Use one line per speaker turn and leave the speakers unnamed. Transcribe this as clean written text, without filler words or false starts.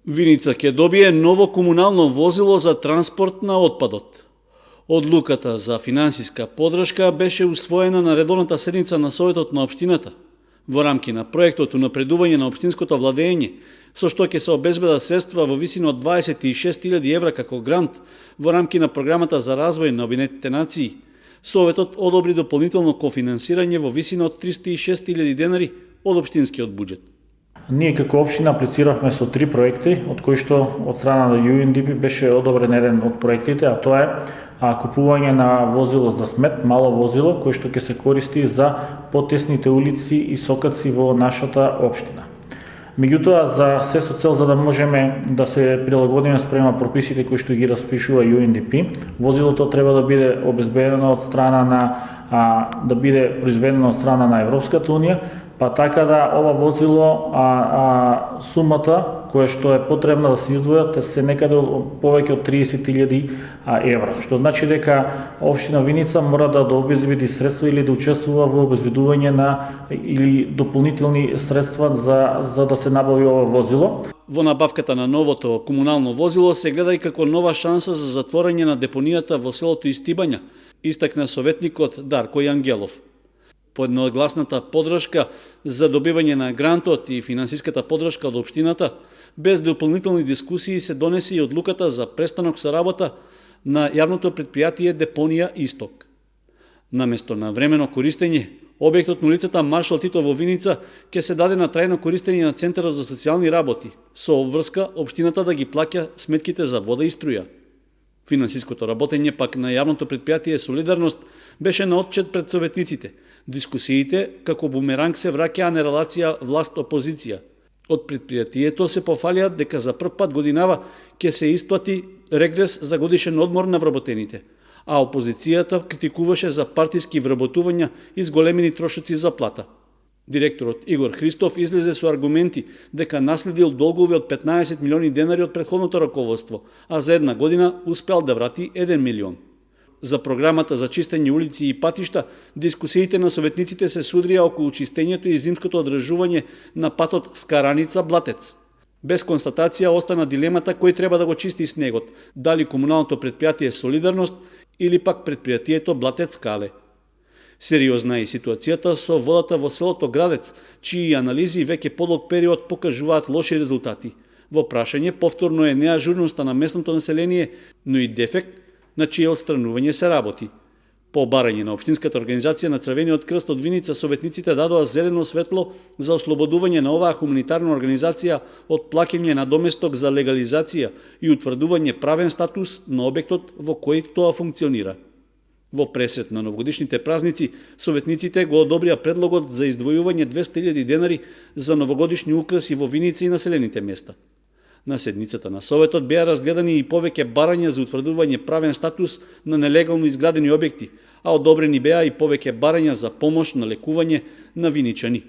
Виница ќе добие ново комунално возило за транспорт на отпадот. Одлуката за финансиска подршка беше усвоена на редовната седница на Советот на општината во рамки на проектот Унапредување на општинското владење, со што ќе се обезбедат средства во висина од 26.000 евра како грант во рамки на програмата за развој на Обединетите нации. Советот одобри дополнително кофинансирање во висина од 306.000 денари од општинскиот буџет.
Ние како општина аплициравме со 3 проекти, од кои што од страна на UNDP беше одобрен еден од проектите, а тоа е купување на возило за смет, мало возило, кое што ќе се користи за потесните улици и сокаци во нашата општина. Меѓутоа, за се со цел за да можеме да се прилагодиме спрема прописите кои што ги распишува UNDP, возилото треба да биде обезбедено од страна на да биде произведено од страна на Европската унија, па така да ова возило сумата која што е потребна да се издвојат се некаде повеќе од 30.000 евра, што значи дека општина Виница мора да обезбеди средства или да учествува во обезбедување на или дополнителни средства за да се набави ова возило.
Во набавката на новото комунално возило се гледа и како нова шанса за затворање на депонијата во селото Истибања, истакна советникот Дарко Јангелов. По едногласната подршка за добивање на грантот и финансиската подршка од општината, без дополнителни дискусии се донесе и одлуката за престанок со работа на јавното предпријатие Депонија Исток. Наместо на времено користење, објектот на улицата Маршал Тито во Виница ќе се даде на трајно користење на Центарот за социјални работи, со обврска општината да ги плаќа сметките за вода и струја. Финансиското работење пак на јавното предпријатие Солидарност беше на отчет пред советниците. Дискусиите како бумеранг се враќаа на релација власт-опозиција. Од предпријатието се пофалија дека за прв пат годинава ќе се исплати регрес за годишен одмор на вработените, а опозицијата критикуваше за партиски вработувања и зголемени трошоци за плата. Директорот Игор Христов излезе со аргументи дека наследил долгови од 15 милиони денари од претходното раководство, а за една година успеал да врати 1 милион. За програмата за чистење улици и патишта, дискусиите на советниците се судрија околу чистењето и зимското одржување на патот Скараница-Блатец. Без констатација остана дилемата кој треба да го чисти снегот, дали комуналното предпријатие Солидарност или пак предпријатието Блатец-Кале. Сериозна е ситуацијата со водата во селото Градец, чии анализи веќе подолг период покажуваат лоши резултати. Во прашање повторно е неажурноста на местното население, но и дефект на чие отстранување се работи. По барање на Општинската организација на Црвениот крст од Виница, советниците дадоа зелено светло за ослободување на оваа хуманитарна организација од плаќање на доместок за легализација и утврдување правен статус на објектот во кој тоа функционира. Во пресет на новогодишните празници, советниците го одобрија предлогот за издвојување 200.000 денари за новогодишни украси во Виница и населените места. На седницата на Советот беа разгледани и повеќе барања за утврдување правен статус на нелегално изградени објекти, а одобрени беа и повеќе барања за помош на лекување на виничани.